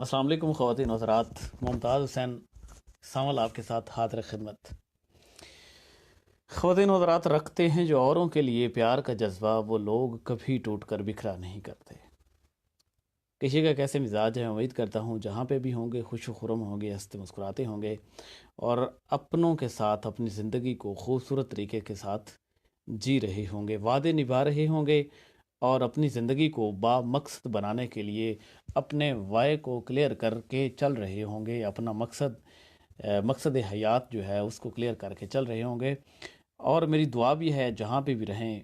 अस्सलाम वालेकुम ख़वातीन और हज़रात। मुमताज़ हुसैन सावल आपके साथ हाज़िर खिदमत। ख़वातीन और हज़रात, रखते हैं जो औरों के लिए प्यार का जज्बा, वो लोग कभी टूट कर बिखरा नहीं करते। किसी का कैसे मिजाज है, उम्मीद करता हूँ जहाँ पे भी होंगे खुश खुरम होंगे, हंसते मुस्कुराते होंगे और अपनों के साथ अपनी ज़िंदगी को खूबसूरत तरीके के साथ जी रहे होंगे, वादे निभा रहे होंगे और अपनी ज़िंदगी को बामकसद बनाने के लिए अपने वाय को क्लियर करके चल रहे होंगे। अपना मकसद हयात जो है उसको क्लियर करके चल रहे होंगे। और मेरी दुआ भी है जहाँ पे भी रहें,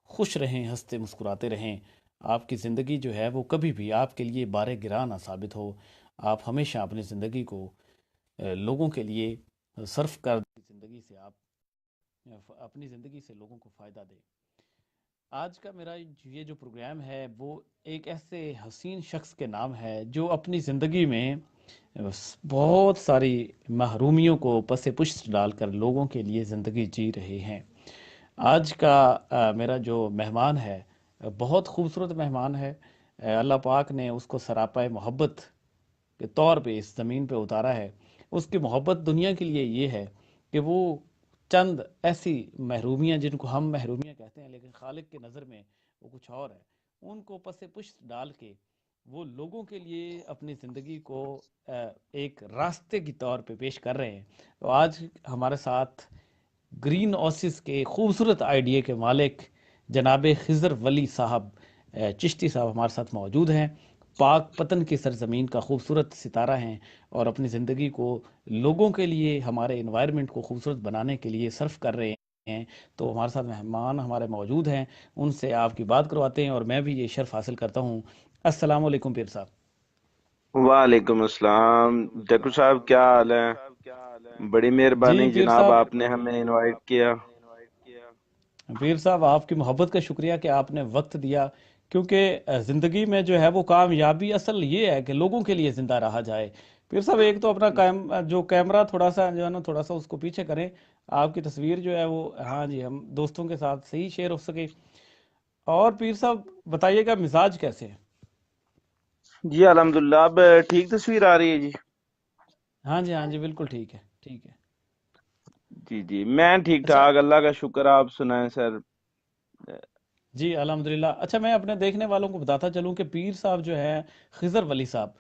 खुश रहें, हंसते मुस्कुराते रहें। आपकी ज़िंदगी जो है वो कभी भी आपके लिए बारे गिरा ना साबित हो। आप हमेशा अपनी ज़िंदगी को लोगों के लिए सर्फ कर ज़िंदगी से आप अपनी ज़िंदगी से लोगों को फ़ायदा दें। आज का मेरा ये जो प्रोग्राम है वो एक ऐसे हसीन शख्स के नाम है जो अपनी ज़िंदगी में बहुत सारी महरूमियों को पसे पुष्ट डालकर लोगों के लिए ज़िंदगी जी रहे हैं। आज का मेरा जो मेहमान है, बहुत खूबसूरत मेहमान है। अल्लाह पाक ने उसको सरापाए मोहब्बत के तौर पे इस ज़मीन पे उतारा है। उसकी मोहब्बत दुनिया के लिए ये है कि वो चंद ऐसी महरूमियाँ जिनको हम महरूमियाँ कहते हैं लेकिन खालिक की नज़र में वो कुछ और है, उनको पसे पुष्ट डाल के वो लोगों के लिए अपनी ज़िंदगी को एक रास्ते की तौर पे पेश कर रहे हैं। तो आज हमारे साथ ग्रीन ओसिस के खूबसूरत आइडिया के मालिक जनाब खिज़र वली साहब चिश्ती साहब हमारे साथ मौजूद हैं। पाक पतन की सरजमीन का खूबसूरत सितारा हैं और अपनी ज़िंदगी को लोगों के लिए, हमारे इन्वायरमेंट को खूबसूरत बनाने के लिए सर्फ कर रहे हैं। तो हमारे साथ मेहमान हमारे मौजूद हैं, उनसे आपकी बात करवाते हैं और मैं भी ये शर्फ हासिल करता हूँ। अस्सलाम वालेकुम पीर साहब। वालेकुम अस्सलाम। डॉक्टर साहब, क्या हाल है? बड़ी जी मेहरबानी पीर जनाब, साहब। आपने हमें इनवाइट किया। पीर साहब, आपकी मोहब्बत का शुक्रिया कि आपने वक्त दिया, क्योंकि ज़िंदगी में जो है वो कामयाबी असल ये है कि लोगों के लिए ज़िंदा रहा जाए। पीर साहब, एक तो अपना जो कैमरा थोड़ा सा जो है ना, थोड़ा सा उसको पीछे करें। आपकी तस्वीर जो है वो, हाँ जी, हम दोस्तों के साथ सही शेयर हो सके। और पीर साहब बताइएगा, मिजाज कैसे है? जी अल्हम्दुलिल्लाह, अब ठीक तस्वीर आ रही है जी। हाँ जी, हाँ जी, बिल्कुल ठीक है, ठीक है। जी जी, मैं ठीक अच्छा। ठाक, अल्लाह का शुक्र। आप सुनाएं सर। जी अल्हम्दुलिल्लाह। अच्छा, मैं अपने देखने वालों को बताता चलूं कि पीर साहब जो है, खिज़र वली साहब,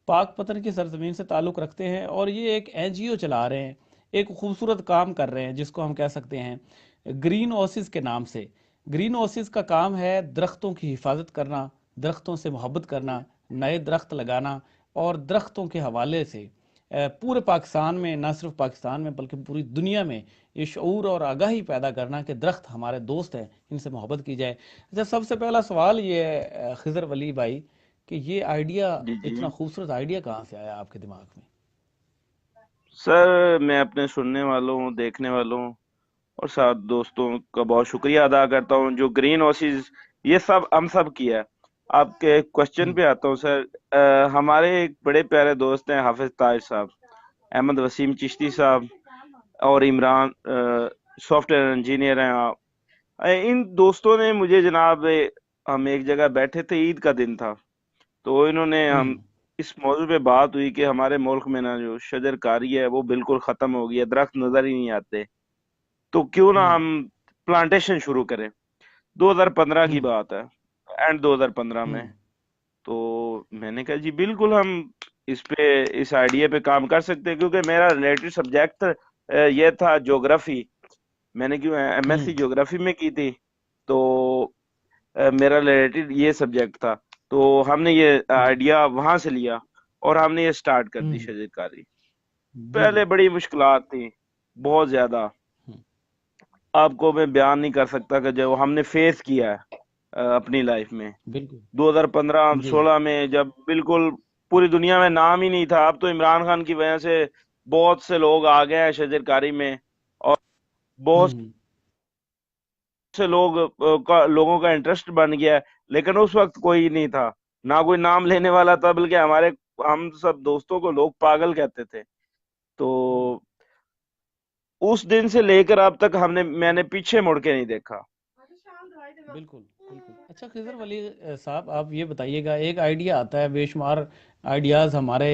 पाक पतन की सरजमीन से ताल्लुक़ रखते हैं और ये एक एनजीओ चला रहे हैं। एक खूबसूरत काम कर रहे हैं जिसको हम कह सकते हैं ग्रीन ओसिस के नाम से। ग्रीन ओसिस का काम है दरख्तों की हिफाजत करना, दरख्तों से मोहब्बत करना, नए दरख्त लगाना और दरख्तों के हवाले से पूरे पाकिस्तान में, ना सिर्फ पाकिस्तान में बल्कि पूरी दुनिया में ये शऊर और आगाही पैदा करना कि दरख्त हमारे दोस्त हैं, इनसे मोहब्बत की जाए। अच्छा, सबसे पहला सवाल ये है खिज़र वली भाई, कि ये आइडिया, जी इतना जी खूबसूरत आइडिया कहाँ से आया आपके दिमाग में? सर, मैं अपने सुनने वालों, देखने वालों और साथ दोस्तों का बहुत शुक्रिया अदा करता हूँ जो ग्रीन ओसिस ये सब हम सब किया है। आपके क्वेश्चन हम्म। पे आता हूँ सर। हमारे एक बड़े प्यारे दोस्त हैं, हाफिज ताज साहब, अहमद वसीम चिश्ती साहब और इमरान सॉफ्टवेयर इंजीनियर हैं आप। इन दोस्तों ने मुझे जनाब, हम एक जगह बैठे थे, ईद का दिन था, तो इन्होंने हम हम्म। इस मौजू पे बात हुई कि हमारे मुल्क में ना जो शजरकारी है वो बिल्कुल खत्म हो गई है, दरख्त नजर ही नहीं आते, तो क्यों ना हम्म। हम प्लांटेशन शुरू करें। 2015 की हम्म। बात है, एंड 2015 में। हम्म। तो मैंने कहा जी बिल्कुल हम इस पे, इस आइडिया पे काम कर सकते हैं, क्योंकि मेरा रिलेटेड सब्जेक्ट ये था ज्योग्राफी। मैंने क्यों एमएससी हम्म। ज्योग्राफी में की थी, तो मेरा रिलेटेड ये सब्जेक्ट था। तो हमने ये जी। आइडिया वहां से लिया और हमने ये स्टार्ट कर दी हम्म। शजरकारी। जी जी। पहले बड़ी मुश्किलात थी, बहुत ज्यादा। हम्म। आपको मैं बयान नहीं कर सकता कि जो हमने फेस किया है अपनी लाइफ में। बिल्कुल। जी जी। 2015-16 में जब बिल्कुल पूरी दुनिया में नाम ही नहीं था, अब तो इमरान खान की वजह से बहुत से लोग आ गए हैं शजरकारी में, और बहुत हम्म। से लोगों का इंटरेस्ट बन गया है। लेकिन उस वक्त कोई नहीं था, ना कोई नाम लेने वाला था, बल्कि हमारे, हम सब दोस्तों को लोग पागल कहते थे। तो हम्म। उस दिन से लेकर अब तक मैंने पीछे मुड़ के नहीं देखा। बिल्कुल बिल्कुल। अच्छा खिज़र वली साहब, आप ये बताइएगा, एक आइडिया आता है, बेशुमार आइडियाज़ हमारे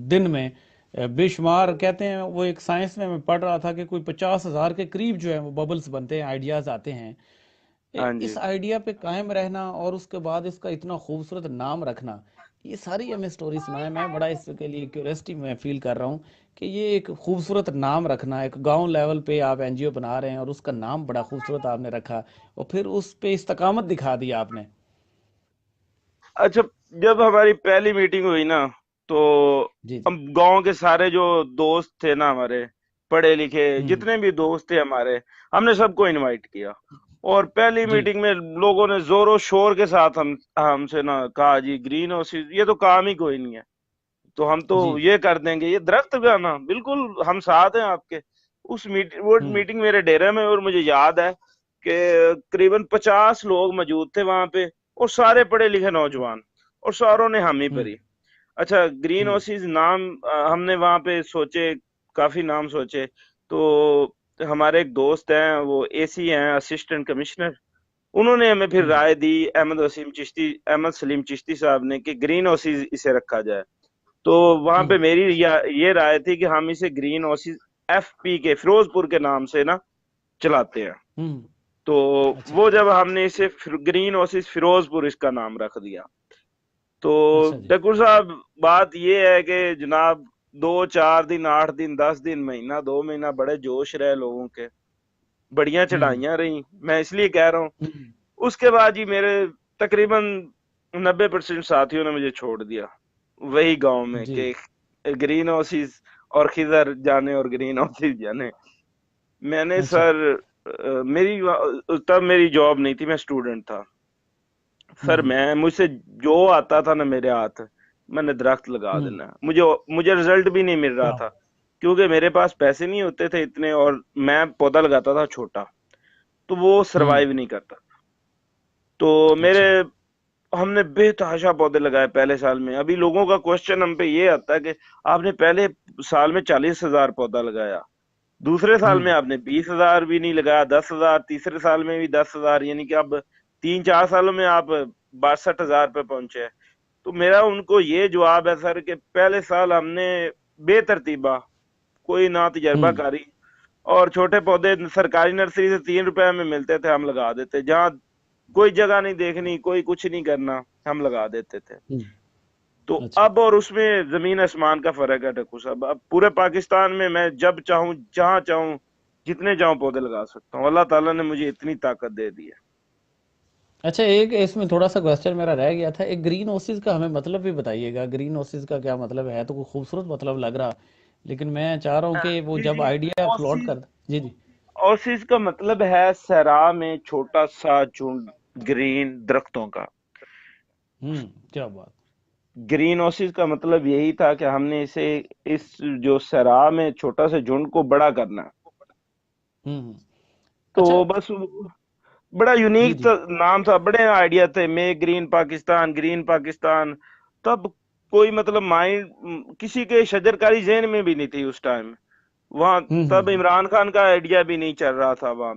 दिन में बेशुमार, कहते हैं वो, एक साइंस में मैं पढ़ रहा था कि कोई 50,000 के करीब जो है वो बबल्स बनते हैं, आइडियाज़ आते हैं। हाँ इस जी। आइडिया पे कायम रहना और उसके बाद इसका इतना खूबसूरत नाम रखना, ये सारी हमें स्टोरी सुनाए। मैं बड़ा इसके लिए क्यूरियोसिटी में फील कर रहा हूँ कि ये एक खूबसूरत नाम रखना, एक गांव लेवल पे आप एनजीओ बना रहे हैं और उसका नाम बड़ा खूबसूरत आपने रखा और फिर उस पे इस्तकामत दिखा दी आपने। अच्छा, जब हमारी पहली मीटिंग हुई ना, तो जी जी। हम गांव के सारे जो दोस्त थे ना, हमारे पढ़े लिखे हम्म। जितने भी दोस्त थे हमारे, हमने सबको इनवाइट किया। और पहली जी। मीटिंग में लोगों ने जोरों शोर के साथ हमसे ना कहा, जी ग्रीन हाउसेज ये तो काम ही कोई नहीं है, तो हम तो जी। ये कर देंगे, ये दरख्त लगाना बिल्कुल हम साथ हैं आपके। वो हम्म। मीटिंग मेरे डेरे में, और मुझे याद है कि करीबन 50 लोग मौजूद थे वहां पे, और सारे पढ़े लिखे नौजवान, और सारों ने हामी हम्म। भरी। अच्छा, ग्रीन हम्म। ओसिस नाम हमने वहां पे सोचे, काफी नाम सोचे। तो हमारे एक दोस्त हैं, वो एसी हैं, असिस्टेंट कमिश्नर। उन्होंने हमें फिर हम्म। राय दी, अहमद सलीम चिश्ती साहब ने, कि ग्रीन ओसिस इसे रखा जाए। तो वहां पे हम्म। मेरी ये राय थी कि हम इसे ग्रीन ओसिस एफपी के फिरोजपुर के नाम से ना चलाते हैं। हम्म। तो अच्छा। वो जब हमने इसे ग्रीन ओसिस फिरोजपुर इसका नाम रख दिया, तो अच्छा जी। डकूर साहब, बात ये है कि जनाब, 2 4 दिन, 8 दिन, 10 दिन, महीना 2 महीना बड़े जोश रहे लोगों के, बढ़िया हम्म। चढ़ाइयाँ रही, मैं इसलिए कह रहा हूँ। हम्म। उसके बाद जी मेरे तकरीबन 90% साथियों ने मुझे छोड़ दिया वही गांव में, जी। कि ग्रीन हाउसेस और खिदर जाने और ग्रीन हाउसेस जाने। मैंने अच्छा। सर, तब मेरी जॉब नहीं थी, मैं स्टूडेंट था। सर, हम्म। मैं मुझसे जो आता था ना मेरे हाथ, मैंने दरख्त लगा हम्म। देना। मुझे मुझे रिजल्ट भी नहीं मिल रहा क्या? था, क्योंकि मेरे पास पैसे नहीं होते थे इतने, और मैं पौधा लगाता था छोटा, तो वो हम्म। सरवाइव नहीं करता। तो मेरे अच्छा। हमने बेतहाशा पौधे लगाए पहले साल में। अभी लोगों का क्वेश्चन हम पे ये आता है कि आपने पहले साल में 40,000 पौधा लगाया, दूसरे साल में हम्म। आपने 20,000 भी नहीं लगाया, 10,000, तीसरे साल में भी 10,000, यानी कि अब 3 4 सालों में आप 62,000 पे पहुंचे हैं। तो मेरा उनको ये जवाब है सर, कि पहले साल हमने बेतरतीबा, कोई ना हम्म। तजर्बाकारी, और छोटे पौधे सरकारी नर्सरी से 3 रुपए में मिलते थे, हम लगा देते, जहाँ कोई जगह नहीं देखनी, कोई कुछ नहीं करना, हम लगा देते थे। हम्म। तो अच्छा। अब और उसमें जमीन आसमान का फर्क है डक्कू साहब। अब पूरे पाकिस्तान में मैं जब चाहूं, जहां चाहूं, जितने चाहूं पौधे लगा सकता हूँ। अल्लाह ताला ने मुझे इतनी ताकत दे दी है। अच्छा, एक इसमें थोड़ा सा क्वेश्चन मेरा रह गया था, एक ग्रीन ओसिस का हमें मतलब भी बताइएगा। ग्रीन ओसिस का क्या मतलब है? तो कोई खूबसूरत मतलब लग रहा, लेकिन मैं चाह रहा हूँ कि वो जी जब जी। आइडिया फ्लोट ओसिस कर। जी जी। ओसिस का मतलब है सहरा में छोटा सा झुंड ग्रीन दरख्तों का। क्या बात। ग्रीन ओसिस का मतलब यही था कि हमने इसे, इस जो सहरा में छोटा सा झुंड को बड़ा करना है। अच्छा। तो बस बड़ा जी यूनिक जी। नाम था, बड़े आइडिया थे, make green Pakistan, green Pakistan. तब कोई मतलब माइंड किसी के शजरकारी जहन में भी नहीं थी उस टाइम वहां। तब हम्म। इमरान खान का आइडिया भी नहीं चल रहा था वहां।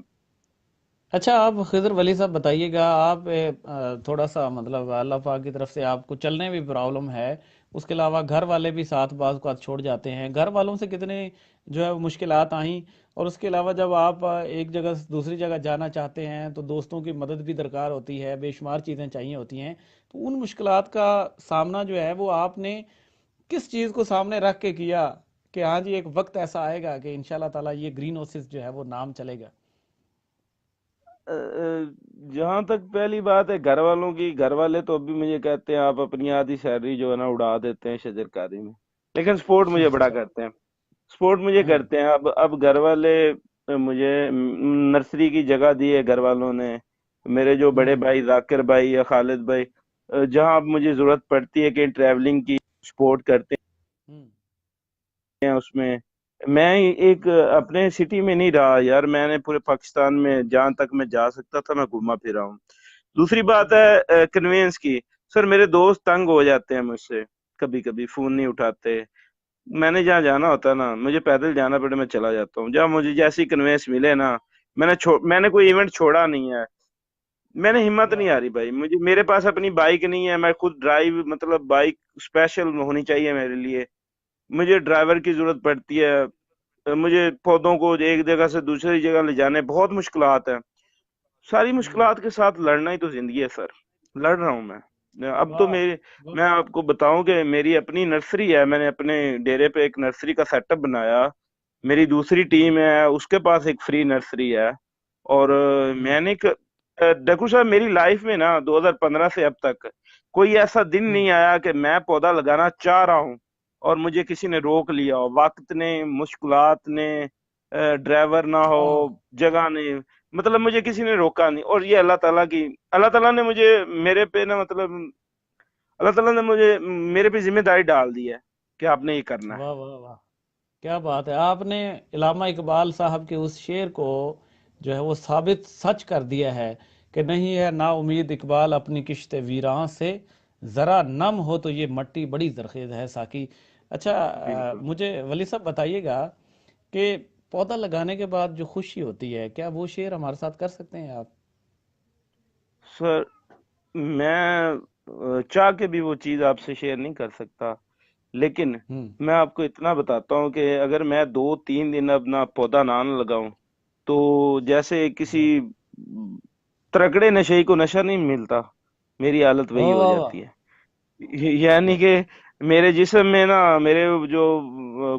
अच्छा, आप खिज़र वली साहब बताइएगा, आप थोड़ा सा मतलब अल्लाह पाक की तरफ से आपको चलने में भी प्रॉब्लम है, उसके अलावा घर वाले भी साथ बाज़ को छोड़ जाते हैं, घर वालों से कितने जो है मुश्किलात आई, और उसके अलावा जब आप एक जगह से दूसरी जगह जाना चाहते हैं तो दोस्तों की मदद भी दरकार होती है, बेशुमार चीज़ें चाहिए होती हैं। तो उन मुश्किलात का सामना जो है वो आपने किस चीज़ को सामने रख के किया कि हाँ जी, एक वक्त ऐसा आएगा कि इंशाल्लाह ताला ये ग्रीन ओसिस जो है वो नाम चलेगा? जहां तक पहली बात है घर वालों की, घर वाले तो अभी मुझे कहते हैं आप अपनी आधी सैलरी जो है ना उड़ा देते हैं शजरकारी में, लेकिन सपोर्ट मुझे बड़ा अच्छा। करते हैं। सपोर्ट मुझे हम्म। करते हैं। अब घर वाले मुझे नर्सरी की जगह दी है घर वालों ने। मेरे जो बड़े हम्म। भाई जाकिर भाई या खालिद भाई, जहां अब मुझे जरूरत पड़ती है कि ट्रैवलिंग की, सपोर्ट करते हम्म। हैं उसमें। मैं एक अपने सिटी में नहीं रहा यार, मैंने पूरे पाकिस्तान में जहां तक मैं जा सकता था मैं घुमा फिरा हूँ। दूसरी बात हम्म। है कन्वेंस की। सर, मेरे दोस्त तंग हो जाते हैं मुझसे, कभी कभी फोन नहीं उठाते। मैंने जहाँ जाना होता है ना, मुझे पैदल जाना पड़े, मैं चला जाता हूँ जहाँ मुझे जैसी कन्वेंस मिले ना। मैंने कोई इवेंट छोड़ा नहीं है। मैंने हिम्मत नहीं वाह। आ रही भाई, मुझे मेरे पास अपनी बाइक नहीं है, मैं खुद ड्राइव, मतलब बाइक स्पेशल होनी चाहिए मेरे लिए। मुझे ड्राइवर की जरूरत पड़ती है। मुझे पौधों को एक जगह से दूसरी जगह ले जाने बहुत मुश्किलात है। सारी हम्म। मुश्किलात के साथ लड़ना ही तो जिंदगी है सर। लड़ रहा हूँ मैं। अब तो वाह। मेरे, वो- मैं आपको बताऊं कि मेरी अपनी नर्सरी है, मैंने अपने डेरे पे एक नर्सरी का सेटअप बनाया। मेरी दूसरी टीम है, उसके पास एक फ्री नर्सरी है। और हम्म। मैंने देखो सर, मेरी लाइफ में ना 2015 से अब तक कोई ऐसा दिन हम्म। नहीं आया कि मैं पौधा लगाना चाह रहा हूँ और मुझे किसी ने रोक लिया हो, वक्त ने, मुश्किलात ने, ड्राइवर ना हो, वाह। जगह नहीं, मतलब मुझे किसी ने रोका नहीं। और ये अल्लाह ताला ने मुझे, मेरे पे ना, मतलब अल्लाह ताला ने मुझे, मेरे पे जिम्मेदारी डाल दी है कि आपने ये करना है। वाह वाह वाह। क्या बात है, आपने इलामा इकबाल साहब के उस शेर को जो है वो साबित सच कर दिया है कि नहीं है ना उम्मीद इकबाल अपनी किश्त वीरां से, जरा नम हो तो ये मट्टी बड़ी जरखेज है साकी। अच्छा, बिल्कुल मुझे वली साहब बताइएगा कि पौधा लगाने के बाद जो खुशी होती है, क्या वो शेर हमारे साथ कर सकते हैं आप? सर। मैं चाह के भी वो चीज़ आपसे शेयर नहीं कर सकता, लेकिन हम्म। मैं आपको इतना बताता हूँ कि अगर मैं 2-3 दिन अपना पौधा ना लगाऊं, तो जैसे किसी वाह तगड़े नशे को नशा नहीं मिलता, मेरी हालत वही वाह हो वाह वाह। जाती है। यानी कि मेरे जिस्म में ना, मेरे जो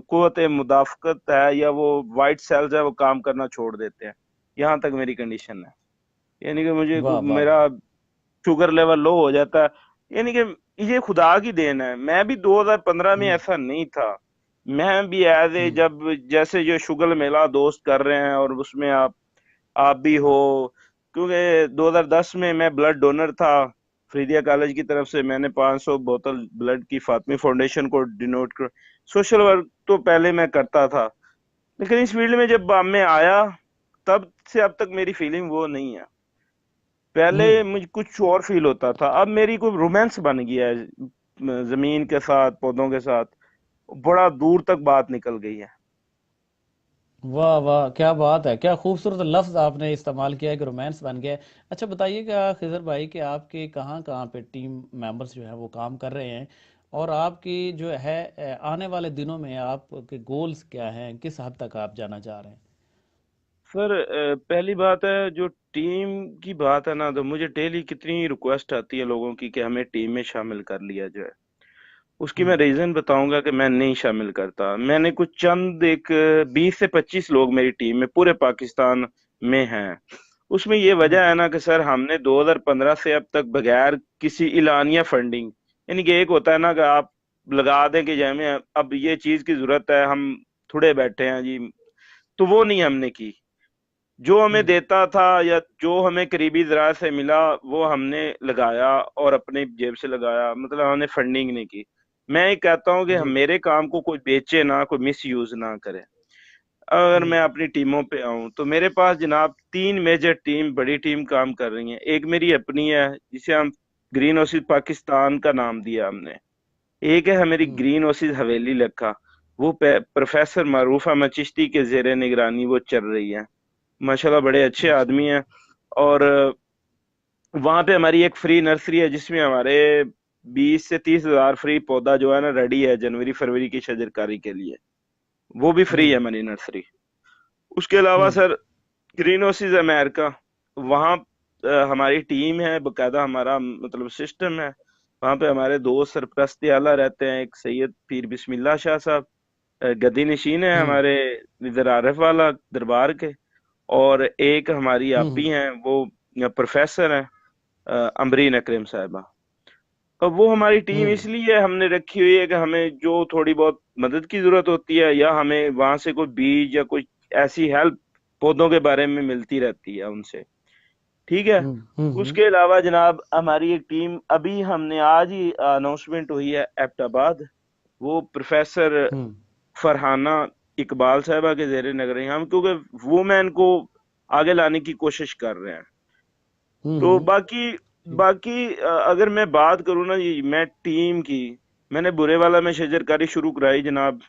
कुव्वत मुदाफ़क़त है या वो वाइट सेल्स है, वो काम करना छोड़ देते हैं। यहाँ तक मेरी कंडीशन है। यानी कि वाह वाह वाह। मेरा शुगर लेवल लो हो जाता है। यानी कि ये खुदा की देन है, मैं भी 2015 में हम्म। ऐसा नहीं था। मैं भी एज ए, हम्म। जब जैसे जो शुगर मेला दोस्त कर रहे हैं और उसमें आप भी हो, क्योंकि 2010 में मैं ब्लड डोनर था। फरीदिया कॉलेज की तरफ से मैंने 500 बोतल ब्लड की फातमी फाउंडेशन को डिनोट कर। सोशल वर्क तो पहले मैं करता था, लेकिन इस फील्ड में जब मैं आया, तब से अब तक मेरी फीलिंग वो नहीं है। पहले हम्म। मुझे कुछ और फील होता था, अब मेरी कोई रोमांस बन गया है जमीन के साथ, पौधों के साथ। बड़ा दूर तक बात निकल गई है। वाह वाह, क्या बात है, क्या खूबसूरत लफ्ज़ आपने इस्तेमाल किया है कि रोमांस बन गया है। अच्छा बताइएगा खिजर भाई कि आपके कहाँ कहाँ पे टीम मेंबर्स जो हैं वो काम कर रहे हैं, और आपकी जो है आने वाले दिनों में आपके गोल्स क्या हैं, किस हद तक आप जाना चाह रहे हैं? सर, पहली बात है, जो टीम की बात है ना, तो मुझे डेली कितनी रिक्वेस्ट आती है लोगों की कि हमें टीम में शामिल कर लिया जाए। उसकी मैं हम्म। रीजन बताऊंगा कि मैं नहीं शामिल करता। मैंने कुछ चंद एक 20 से 25 लोग मेरी टीम में पूरे पाकिस्तान में हैं। उसमें ये वजह हम्म। है ना कि सर, हमने 2015 से अब तक बगैर किसी इलानिया फंडिंग, यानी कि एक होता है ना कि आप लगा दें कि हमें अब ये चीज की जरूरत है, हम थोड़े बैठे हैं जी, तो वो नहीं हमने की। जो हमें हम्म। देता था या जो हमें करीबी जरा से मिला, वो हमने लगाया और अपनी जेब से लगाया, मतलब हमने फंडिंग नहीं की। मैं ये कहता हूँ कि जी। मेरे काम को कोई बेचे ना, कोई मिस यूज ना करे। अगर मैं हम्म। अपनी टीमों पे आऊं, तो मेरे पास जनाब 3 मेजर टीम, बड़ी टीम काम कर रही है। एक मेरी अपनी है, जिसे हम ग्रीन ओसिस पाकिस्तान का नाम दिया हमने। एक है हमारी हम्म। ग्रीन ओसिस हवेली लखा, वो प्रोफेसर मारूफ अहमद चिश्ती के जेर निगरानी वो चल रही है। माशाल्लाह बड़े अच्छे अच्छा। आदमी हैं। और वहां पे हमारी एक फ्री नर्सरी है, जिसमें हमारे 20 से 30 हजार फ्री पौधा जो है ना रेडी है जनवरी फरवरी की शजरकारी के लिए। वो भी फ्री है हम्म। हमारी नर्सरी। उसके अलावा हम्म। सर, ग्रीन अमेरिका, वहाँ हमारी टीम है, बकायदा हमारा मतलब सिस्टम है। वहाँ पे हमारे दो सरपरस्त आला रहते हैं, एक सैयद पीर बिस्मिल्लाह शाह साहब, गद्दी नशीन है हम्म। हमारे इधर आरफ वाला दरबार के। और एक हमारी हम्म। आपी हैं, वो प्रोफेसर हैं, अमरीन अकरम साहिबा। अब वो हमारी टीम हम्म। इसलिए हमने रखी हुई है कि हमें जो थोड़ी बहुत मदद की जरूरत होती है, या हमें वहां से कोई बीज या कोई ऐसी हेल्प पौधों के बारे में मिलती रहती है उनसे। ठीक है। हम्म। हम्म। उसके अलावा जनाब, हमारी एक टीम अभी हमने आज ही अनाउंसमेंट हुई है एबटाबाद, वो प्रोफेसर हम्म। फरहाना इकबाल साहबा के जेर नगर हैं हम, क्योंकि वुमेन को आगे लाने की कोशिश कर रहे हैं। तो हम्म। बाकी बाकी अगर मैं बात करूँ ना जी, मैं टीम की, मैंने बुरे वाला में शजरकारी शुरू कराई जनाब।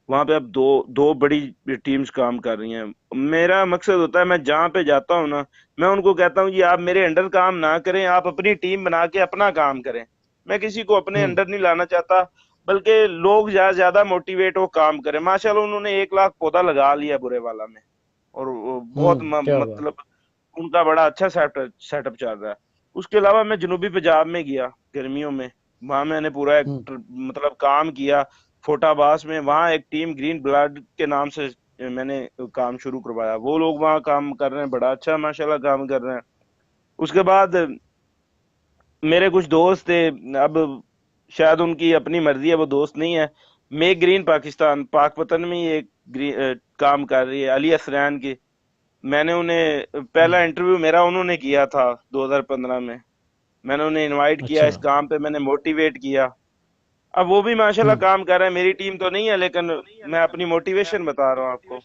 वहां पे अब दो दो बड़ी टीम्स काम कर रही हैं। मेरा मकसद होता है, मैं जहाँ पे जाता हूँ ना, मैं उनको कहता हूँ जी आप मेरे अंडर काम ना करें, आप अपनी टीम बना के अपना काम करें। मैं किसी को अपने हम्म। अंडर नहीं लाना चाहता, बल्कि लोग ज्यादा ज्यादा मोटिवेट हो काम करें। माशाल्लाह उन्होंने 1 लाख पौधा लगा लिया बुरे वाला में, और वो बहुत क्या बात। मतलब उनका बड़ा अच्छा सेटअप सेटअप चल रहा है। उसके अलावा मैं जनूबी पंजाब में गया गर्मियों में, वहां मैंने पूरा एक हम्म। मतलब काम किया। फोटाबास में वहां एक टीम ग्रीन ब्लड के नाम से मैंने काम शुरू करवाया। वो लोग वहां काम कर रहे हैं, बड़ा अच्छा माशाल्लाह काम कर रहे हैं। उसके बाद मेरे कुछ दोस्त थे, अब शायद उनकी अपनी मर्जी है, वो दोस्त नहीं है। मेक ग्रीन पाकिस्तान पाकपतन में ही एक काम कर रही है, अली असरैन की। मैंने उन्हें पहला हम्म। इंटरव्यू मेरा उन्होंने किया था 2015 में। मैंने उन्हें इनवाइट किया अच्छा। इस काम पे, मैंने मोटिवेट किया। अब वो भी माशाल्लाह हम्म। काम कर रहे हैं, मेरी टीम तो नहीं है, लेकिन मैं अपनी मोटिवेशन बता रहा हूँ आपको।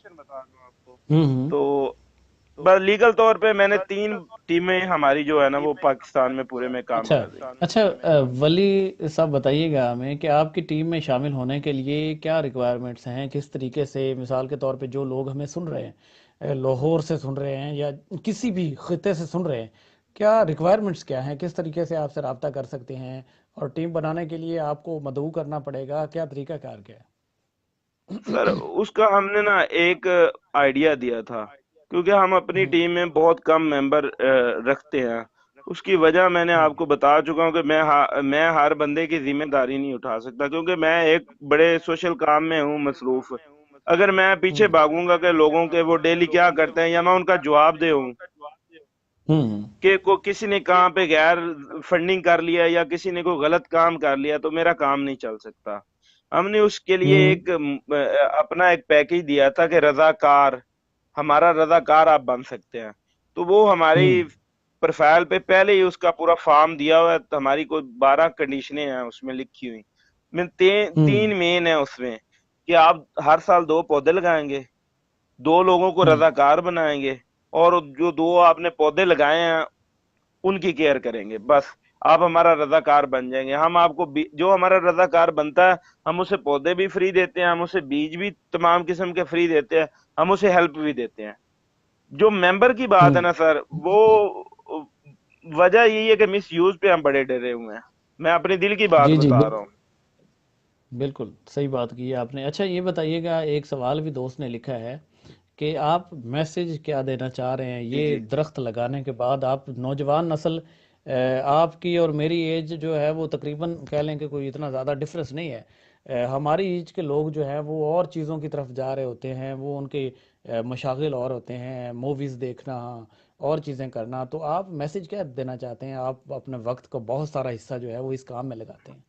हम्म। तो बस लीगल तौर पे मैंने 3 टीमें हमारी जो है ना वो पाकिस्तान में पूरे में काम अच्छा। कर रही हैं। अच्छा, वली साहब बताइएगा हमें कि आपकी टीम में शामिल होने के लिए क्या रिक्वायरमेंट्स हैं, किस तरीके से, मिसाल के तौर पे जो लोग हमें सुन रहे हैं, लाहौर से सुन रहे हैं या किसी भी खिते से सुन रहे हैं, क्या रिक्वायरमेंट्स क्या हैं, किस तरीके से आपसे रब्ता कर सकते हैं, और टीम बनाने के लिए आपको मदऊ करना पड़ेगा, क्या तरीका कार क्या सर है? उसका हमने ना एक आइडिया दिया था, क्योंकि हम अपनी हम्म। टीम में बहुत कम मेंबर रखते हैं। उसकी वजह मैंने हम्म। आपको बता चुका हूँ कि मैं हर बंदे की जिम्मेदारी नहीं उठा सकता, क्योंकि मैं एक बड़े सोशल काम में हूँ मसरूफ। अगर मैं पीछे हम्म। भागूंगा कि लोगों के वो डेली क्या करते हैं या मैं उनका जवाब दे हम्म। कि को किसी ने कहाँ पे गैर फंडिंग कर लिया या किसी ने कोई गलत काम कर लिया, तो मेरा काम नहीं चल सकता। हमने उसके लिए हम्म। एक अपना एक पैकेज दिया था कि रजाकार, हमारा रजाकार आप बन सकते हैं। तो वो हमारी हम्म। प्रोफाइल पे पहले ही उसका पूरा फॉर्म दिया हुआ है। तो हमारी कोई 12 कंडीशनें हैं उसमें लिखी हुई। हम्म। तीन मेन है उसमें, कि आप हर साल 2 पौधे लगाएंगे, 2 लोगों को हम्म। रजाकार बनाएंगे, और जो 2 आपने पौधे लगाए हैं उनकी केयर करेंगे। बस आप हमारा रजाकार बन जाएंगे। हम आपको जो हमारा रजाकार बनता है, हम उसे पौधे भी फ्री देते हैं, हम उसे बीज भी तमाम किस्म के फ्री देते हैं, हम उसे हेल्प भी देते हैं। जो मेंबर की बात है हम्म। ना सर, वो वजह यही है कि मिस यूज पे हम बड़े डरे हुए हैं। मैं अपने दिल की बात जी जी, बता रहा हूँ। बिल्कुल सही बात की है आपने। अच्छा ये बताइएगा, एक सवाल भी दोस्त ने लिखा है कि आप मैसेज क्या देना चाह रहे हैं जी ये जी। दरख्त लगाने के बाद। आप नौजवान नस्ल, आपकी और मेरी एज जो है वो तकरीबन कह लें कि कोई इतना ज़्यादा डिफरेंस नहीं है। हमारी एज के लोग जो हैं वो और चीज़ों की तरफ जा रहे होते हैं, वो उनके मशागिल और होते हैं, मूवीज़ देखना और चीज़ें करना। तो आप मैसेज क्या देना चाहते हैं? आप अपने वक्त का बहुत सारा हिस्सा जो है वो इस काम में लगाते हैं।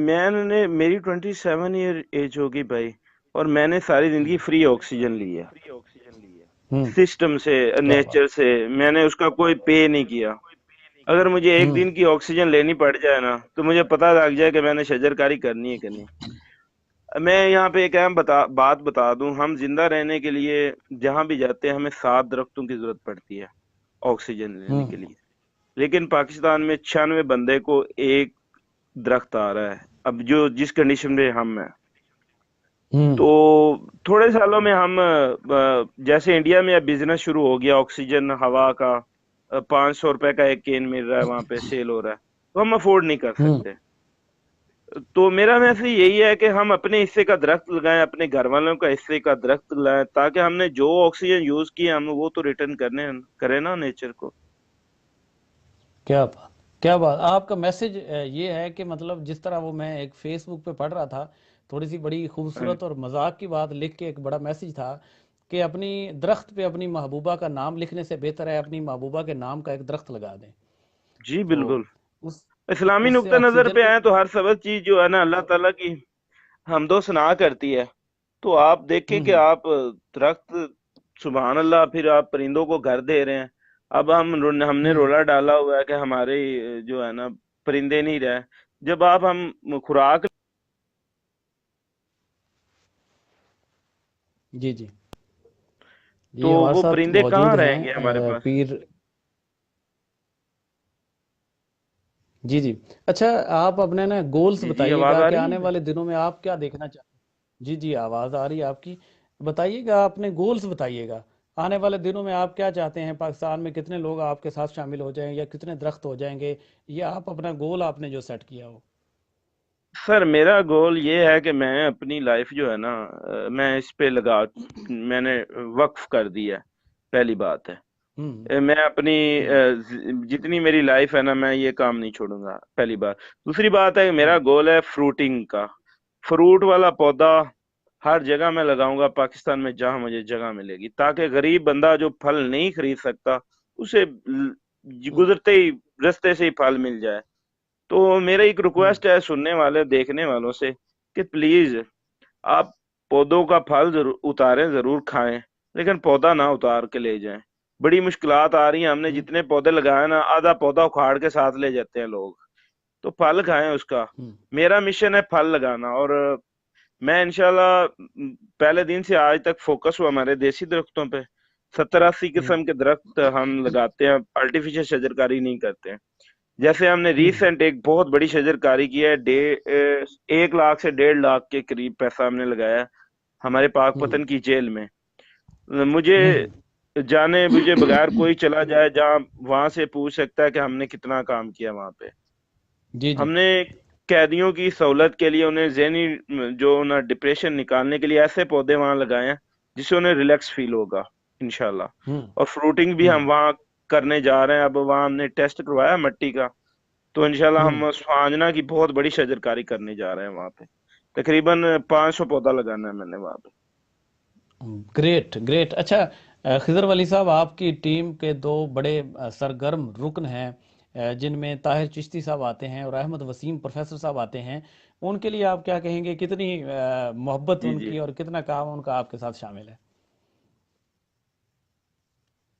मैंने मेरी 27 ईयर एज होगी भाई, और मैंने सारी जिंदगी हम्म। फ्री ऑक्सीजन ली है हम्म। सिस्टम से, क्या बात। नेचर से। मैंने उसका कोई पे नहीं किया। अगर मुझे एक हम्म। दिन की ऑक्सीजन लेनी पड़ जाए ना, तो मुझे पता लग जाए कि मैंने शजरकारी करनी है कि नहीं। मैं यहाँ पे एक अहम बात बता दूं, हम जिंदा रहने के लिए जहां भी जाते हैं हमें 7 दरख्तों की जरूरत पड़ती है ऑक्सीजन लेने के हम्म। लिए। लेकिन पाकिस्तान में 96 बंदे को एक दरख्त आ रहा है, अब जो जिस कंडीशन में हम हैं। तो हम्म। थोड़े सालों में हम जैसे इंडिया में अब बिजनेस शुरू हो गया ऑक्सीजन हवा का, 500 रुपए का एक केन मिल रहा है, वहां पे सेल हो रहा है, तो हम अफोर्ड नहीं कर हम्म। सकते। तो मेरा मैसेज यही है कि हम अपने हिस्से का दरख्त लगाएं, अपने घर वालों का हिस्से का दरख्त लगाएं, ताकि हमने जो ऑक्सीजन यूज किया हम वो तो रिटर्न करने करें ना नेचर को। क्या बात। क्या बात। आपका मैसेज ये है कि मतलब जिस तरह वो मैं एक फेसबुक पे पढ़ रहा था, थोड़ी सी बड़ी हाँ, खूबसूरत और मजाक की बात लिख के एक बड़ा मैसेज था कि अपनी दरख्त पे अपनी महबूबा का नाम लिखने से बेहतर है अपनी महबूबा के नाम का एक दरख्त लगा दें। जी तो बिल्कुल। उस इस्लामी उससे नुक्ता नजर ऑक्सीजन पे भी। आए तो हर सबक चीज जो है ना अल्लाह ताला की हमदो सना करती है। तो आप देखें कि हम्म। आप दरख्त, सुभान अल्लाह, फिर आप परिंदों को घर दे रहे हैं। अब हमने हम्म। रोला डाला हुआ है कि हमारे जो है ना परिंदे नहीं रहे। जब आप हम खुराक, जी जी। तो ये हमारे वो साथ परिंदे मौजूद कहाँ हैं रहेंगे हमारे पास। पीर। जी जी। अच्छा, आप अपने ना गोल्स जी जी, आवाज बताइएगा आ कि रही आने है। वाले दिनों में आप क्या देखना चाहते। जी जी, आवाज़ आ रही है आपकी। बताइएगा, अपने गोल्स बताइएगा। आने वाले दिनों में आप क्या चाहते हैं, पाकिस्तान में कितने लोग आपके साथ शामिल हो जाएं या कितने दरख्त हो जाएंगे, ये आप अपना गोल आपने जो सेट किया हो। सर मेरा गोल ये है कि मैं अपनी लाइफ जो है ना, मैं इस पे लगा, मैंने वक्फ कर दी है। पहली बात है, हम्म मैं अपनी हम्म जितनी मेरी लाइफ है ना, मैं ये काम नहीं छोड़ूंगा, पहली बात। दूसरी बात है कि मेरा हम्म गोल है फ्रूटिंग का। फ्रूट वाला पौधा हर जगह मैं लगाऊंगा पाकिस्तान में, जहां मुझे जगह मिलेगी, ताकि गरीब बंदा जो फल नहीं खरीद सकता, उसे हम्म गुजरते ही रास्ते से ही फल मिल जाए। तो मेरा एक हम्म रिक्वेस्ट है सुनने वाले देखने वालों से, कि प्लीज आप पौधों का फल जरूर उतारें, जरूर खाएं, लेकिन पौधा ना उतार के ले जाएं। बड़ी मुश्किलात आ रही हैं, हमने हम्म जितने पौधे लगाए ना, आधा पौधा उखाड़ के साथ ले जाते हैं लोग। तो फल खाएं उसका। हम्म मेरा मिशन है फल लगाना, और मैं इंशाल्लाह पहले दिन से आज तक फोकस हुआ हमारे देसी दरख्तों पे। 70-80 हम्म किस्म के दरख्त हम लगाते हैं, आर्टिफिशियल शजरकारी नहीं करते हैं। जैसे हमने हम्म रीसेंट एक बहुत बड़ी शजरकारी की है, 1 लाख से 1.5 लाख के करीब पैसा हमने लगाया है हमारे हम्म पाकपतन की जेल में। मुझे हम्म, जाने बुझे बगैर कोई चला जाए जहाँ, वहां से पूछ सकता है कि हमने कितना काम किया वहां पे। जी जी। हमने कैदियों की सहूलत के लिए, उन्हें जहनी जो ना डिप्रेशन निकालने के लिए ऐसे पौधे वहां लगाए हैं जिससे उन्हें रिलैक्स फील होगा, इंशाल्लाह। हम्म और फ्रूटिंग भी हम हम्म वहाँ करने जा रहे हैं। अब वहाँ हमने टेस्ट करवाया मट्टी का, तो इंशाल्लाह हम्म हम स्वांजना की बहुत बड़ी शजरकारी करने जा रहे हैं वहां पे। तकरीबन 500 पौधा लगाना है मैंने वहां पे। Great great. अच्छा, खिज़र वली साहब, आपकी टीम के दो बड़े सरगर्म रुकन हैं, जिनमें ताहिर चिश्ती साहब आते हैं और अहमद वसीम प्रोफेसर साहब आते हैं। उनके लिए आप क्या कहेंगे, कितनी मोहब्बत जी जी। उनकी और कितना काम उनका आपके साथ शामिल है।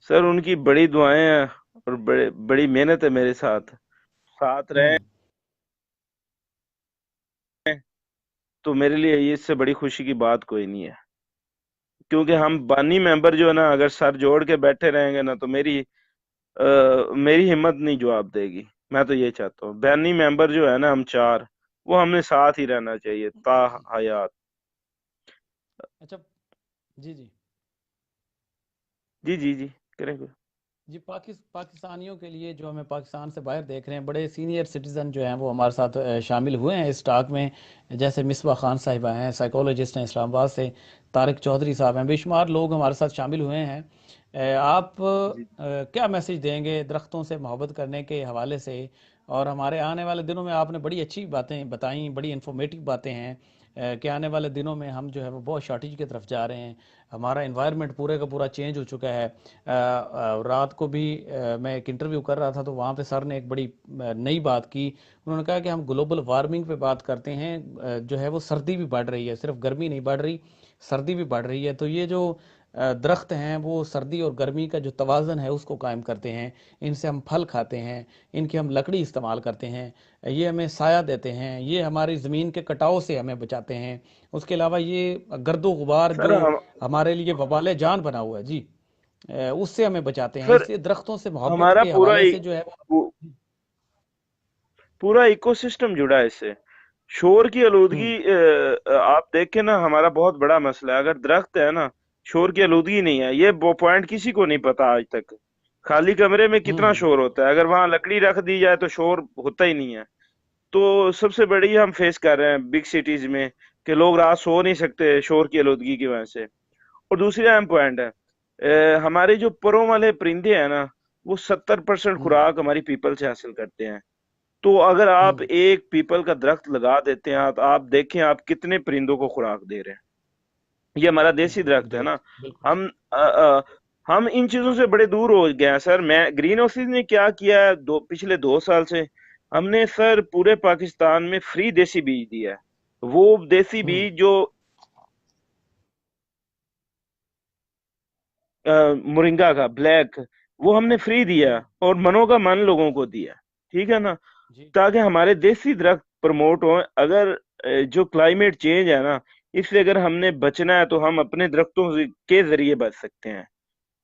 सर उनकी बड़ी दुआएं हैं, और बड़े बड़ी मेहनत है मेरे साथ, साथ रहे। हम्म तो मेरे लिए ये इससे बड़ी खुशी की बात कोई नहीं है, क्योंकि हम बानी मेंबर जो है ना, अगर सर जोड़ के बैठे रहेंगे ना, तो मेरी हिम्मत नहीं जवाब देगी। मैं तो ये चाहता हूँ बानी मेंबर जो है ना, हम चार, वो हमने साथ ही रहना चाहिए ता हयात। अच्छा। जी जी। जी जी जी, करेंगे। जी, पाकिस्तानियों के लिए, जो हमें पाकिस्तान से बाहर देख रहे हैं, बड़े सीनियर सिटीज़न जो हैं वो हमारे साथ शामिल हुए हैं इस टॉक में। जैसे मिसबा खान साहिबा हैं, साइकोलॉजिस्ट हैं इस्लामाबाद से। तारिक चौधरी साहब हैं, बेशुमार लोग हमारे साथ शामिल हुए हैं। आप जी क्या मैसेज देंगे दरख्तों से मोहब्बत करने के हवाले से। और हमारे आने वाले दिनों में आपने बड़ी अच्छी बातें बताई, बड़ी इन्फॉर्मेटिव बातें हैं, कि आने वाले दिनों में हम जो है वो बहुत शॉर्टेज की तरफ जा रहे हैं। हमारा इन्वायरमेंट पूरे का पूरा चेंज हो चुका है। रात को भी मैं एक इंटरव्यू कर रहा था, तो वहाँ पे सर ने एक बड़ी नई बात की। उन्होंने कहा कि हम ग्लोबल वार्मिंग पे बात करते हैं, जो है वो सर्दी भी बढ़ रही है, सिर्फ गर्मी नहीं बढ़ रही, सर्दी भी बढ़ रही है। तो ये जो दरख्त हैं वो सर्दी और गर्मी का जो तवाज़न है उसको कायम करते हैं। इनसे हम फल खाते हैं, इनकी हम लकड़ी इस्तेमाल करते हैं, ये हमें साया देते हैं, ये हमारी ज़मीन के कटाव से हमें बचाते हैं। उसके अलावा ये गर्दो गुबार सर। जो हमारे लिए वबाल जान बना हुआ है जी, उससे हमें बचाते हैं। सर इसलिए दरख्तों से मोहब्बत हमारा के पूरा हवाले से जो है वो। पूरा इकोसिस्टम जुड़ा है इससे। शोर की हम्म आलूदगी, आप देखें ना, हमारा बहुत बड़ा मसला है। अगर दरख्त है ना, शोर की आलूदगी नहीं है, ये वो पॉइंट किसी को नहीं पता आज तक। खाली कमरे में कितना हम्म शोर होता है, अगर वहां लकड़ी रख दी जाए तो शोर होता ही नहीं है। तो सबसे बड़ी हम फेस कर रहे हैं बिग सिटीज में, कि लोग रात सो नहीं सकते शोर की आलूदगी की वजह से। और दूसरी अहम पॉइंट है, हमारे जो परों वाले परिंदे हैं ना, वो 70% हम्म खुराक हमारी पीपल से हासिल करते हैं। तो अगर आप हम्म एक पीपल का दरख्त लगा देते हैं, तो आप देखें आप कितने परिंदों को खुराक दे रहे हैं। ये हमारा देसी दरख्त है ना। ग्रेट, बिल्कुल हम हम इन चीजों से बड़े दूर हो गए हैं सर। मैं ग्रीन हाउसेज ने क्या किया है, पिछले 2 साल से हमने सर पूरे पाकिस्तान में फ्री देसी बीज दिया है। वो देसी हम्म बीज जो मोरिंगा का ब्लैक, वो हमने फ्री दिया, हम्म और मनो का मन लोगों को दिया। ठीक है ना, जी ताकि हमारे देसी दरख्त प्रमोट हो। अगर जो क्लाइमेट चेंज है ना, इससे अगर हमने बचना है, तो हम अपने के जरिए बच सकते हैं।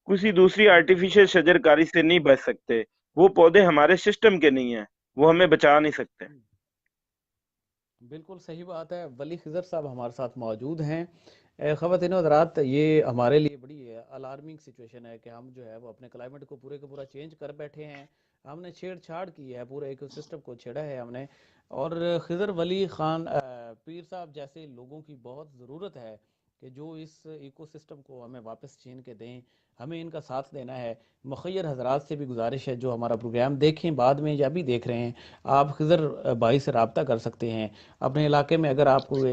किसी दूसरी बिल्कुल आर्टिफिशियल शजरकारी से नहीं बच सकते। वो पौधे हमारे सिस्टम के नहीं है। वो हमें बचा नहीं सकते। बिल्कुल सही बात है। वली खिज़र साहब हमारे साथ मौजूद हैं। ख़वातीन और हज़रात, ये हमारे लिए बड़ी अलार्मिंग सिचुएशन है कि हम जो है वो अपने क्लाइमेट को पूरे का पूरा चेंज कर बैठे हैं। हमने छेड़छाड़ की है, पूरे इकोसिस्टम को छेड़ा है हमने। और खिज़र वली ख़ान पीर साहब जैसे लोगों की बहुत ज़रूरत है कि जो इस इकोसिस्टम को हमें वापस छीन के दें। हमें इनका साथ देना है। मुखय्यर हजरात से भी गुजारिश है जो हमारा प्रोग्राम देखें बाद में या भी देख रहे हैं, आप खिज़र भाई से रब्ता कर सकते हैं। अपने इलाके में अगर आपको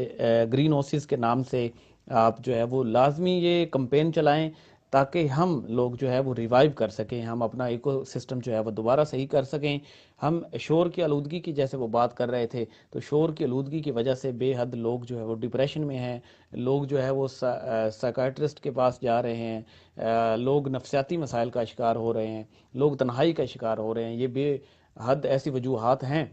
ग्रीन ओसिस के नाम से आप जो है वो लाजमी ये कंपेन चलाएं, ताकि हम लोग जो है वो रिवाइव कर सकें, हम अपना इको सिस्टम जो है वो दोबारा सही कर सकें। हम शोर की आलूदगी की जैसे वो बात कर रहे थे, तो शोर की आलूदगी की वजह से बेहद लोग जो है वो डिप्रेशन में हैं। लोग जो है वो साइकाट्रिस्ट के पास जा रहे हैं। लोग नफसियाती मसाइल का शिकार हो रहे हैं। लोग तन्हाई का शिकार हो रहे हैं। ये बेहद ऐसी वजूहात हैं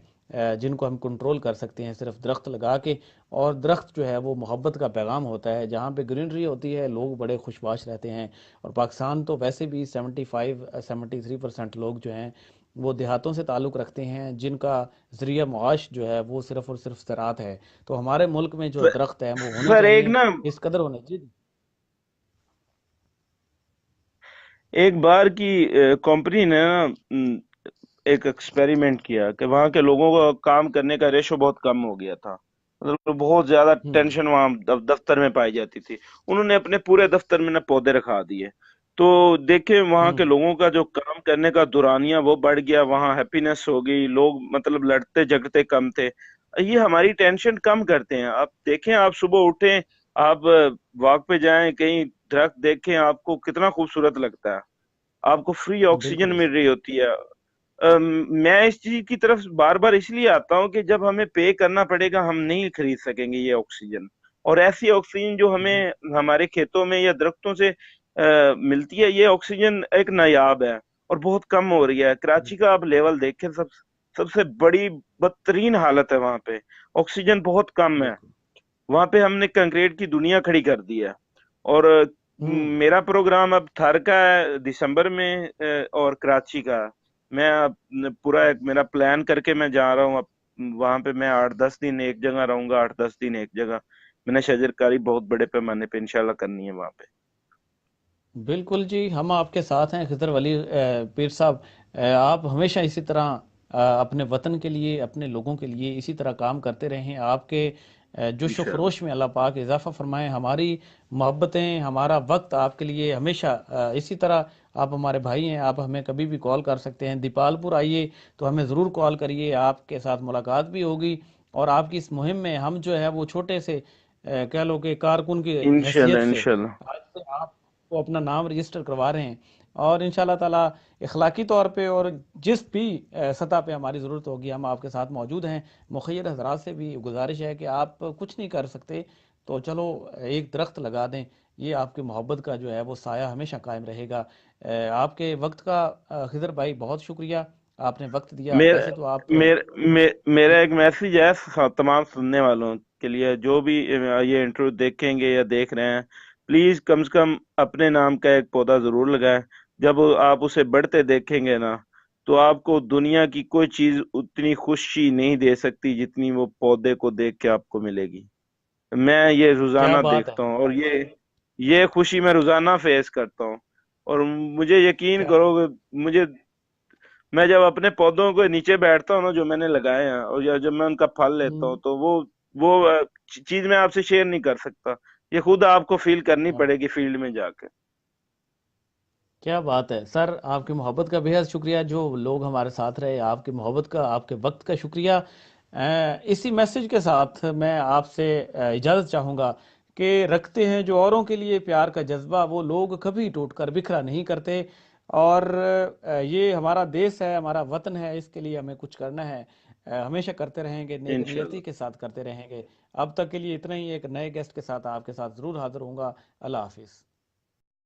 जिनको हम कंट्रोल कर सकते हैं सिर्फ दरख्त लगा के। और दरख्त जो है वो मोहब्बत का पैगाम होता है। जहाँ पे ग्रीनरी होती है लोग बड़े खुशबाश रहते हैं। और पाकिस्तान तो वैसे भी 73% लोग जो हैं वो देहातों से ताल्लुक़ रखते हैं, जिनका ज़रिया मुआश जो है वो सिर्फ़ और सिर्फ ज़राअत है। तो हमारे मुल्क में जो स- दरख्त हैं वो होने सर एक चाहिए, ना, इस कदर होने जी। एक बार की कंपनी ने ना एक एक्सपेरिमेंट किया कि वहां के लोगों का काम करने का रेशो बहुत कम हो गया था। मतलब बहुत ज्यादा हम्म। टेंशन वहां दफ्तर में पाई जाती थी। उन्होंने अपने पूरे दफ्तर में ना पौधे रखा दिए। तो देखे वहां के हम्म। लोगों का जो काम करने का दुरानिया वो बढ़ गया, वहां हैप्पीनेस हो गई, लोग मतलब लड़ते झगड़ते कम थे। ये हमारी टेंशन कम करते हैं। आप देखें, आप सुबह उठें, आप वॉक पे जाएं, कहीं दरख्त देखें, आपको कितना खूबसूरत लगता है। आपको फ्री ऑक्सीजन बिल्कुल। मिल रही होती है। मैं इस चीज की तरफ बार बार इसलिए आता हूँ कि जब हमें पे करना पड़ेगा हम नहीं खरीद सकेंगे ये ऑक्सीजन। और ऐसी ऑक्सीजन जो जी। हमें हमारे खेतों में या दरख्तों से मिलती है, ये ऑक्सीजन एक नायाब है और बहुत कम हो रही है। कराची का आप लेवल देखें, सबसे बड़ी बदतरीन हालत है वहां पे। ऑक्सीजन बहुत कम है। बिल्कुल। वहां पे हमने कंक्रीट की दुनिया खड़ी कर दी है। और हम्म। मेरा प्रोग्राम अब थर का है दिसंबर में, और कराची का। मैं अब पूरा एक मेरा प्लान करके मैं जा रहा हूँ अब। वहां पे मैं 8-10 दिन एक जगह रहूंगा, 8-10 दिन एक जगह। मैंने शजरकारी बहुत बड़े पैमाने पे इंशाल्लाह करनी है वहां पे। बिल्कुल जी, हम आपके साथ हैं खिज़र वली पीर साहब। आप हमेशा इसी तरह अपने वतन के लिए, अपने लोगों के लिए इसी तरह काम करते रहें। आपके जोश व इंशाल्लाह। खरोश में अल्लाह पाक इजाफ़ा फरमाए। हमारी मोहब्बतें, हमारा वक्त आपके लिए हमेशा इसी तरह। आप हमारे भाई हैं, आप हमें कभी भी कॉल कर सकते हैं। दीपालपुर आइए तो हमें ज़रूर कॉल करिए, आपके साथ मुलाकात भी होगी। और आपकी इस मुहिम में हम जो है वो छोटे से कह लो कि कारकुन की हैसियत इंशाल्लाह। से इंशाल्लाह। आज से आप वो अपना नाम रजिस्टर करवा रहे हैं। और इंशाल्लाह ताला इखलाकी तौर पे और जिस भी सतह पे हमारी ज़रूरत होगी हम आपके साथ मौजूद हैं। मुखय्यर हजरात से भी गुजारिश है कि आप कुछ नहीं कर सकते तो चलो एक दरख्त लगा दें। ये आपकी मोहब्बत का जो है वो साया हमेशा कायम रहेगा। आपके वक्त का खिज़र भाई बहुत शुक्रिया, आपने वक्त दिया। मेरा वैसे तो आप मेरा एक मैसेज है तमाम सुनने वालों के लिए, जो भी ये इंटरव्यू देखेंगे या देख रहे हैं। प्लीज कम से कम अपने नाम का एक पौधा जरूर लगाएं। जब आप उसे बढ़ते देखेंगे ना, तो आपको दुनिया की कोई चीज उतनी खुशी नहीं दे सकती जितनी वो पौधे को देख के आपको मिलेगी। मैं ये क्या रोजाना बात है। देखता हूँ, और ये खुशी मैं रोजाना फेस करता हूँ। और मुझे यकीन क्या करोगे, मुझे मैं जब अपने पौधों के नीचे बैठता हूँ ना जो मैंने लगाए हैं, और या जब मैं उनका फल लेता हूँ, हम्म, तो वो चीज मैं आपसे शेयर नहीं कर सकता। ये खुद आपको फील करनी क्या पड़ेगी फील्ड में जाके। क्या बात है सर, आपकी मोहब्बत का बेहद शुक्रिया। जो लोग हमारे साथ रहे, आपकी मोहब्बत का, आपके वक्त का शुक्रिया। इसी मैसेज के साथ मैं आपसे इजाज़त चाहूँगा कि रखते हैं जो औरों के लिए प्यार का जज्बा, वो लोग कभी टूट कर बिखरा नहीं करते। और ये हमारा देश है, हमारा वतन है, इसके लिए हमें कुछ करना है। हमेशा करते रहेंगे, नेक नियति इंशाल्लाह। के साथ करते रहेंगे। अब तक के लिए इतना ही। एक नए गेस्ट के साथ आपके साथ ज़रूर हाजिर होऊंगा। अल्लाह हाफिज़।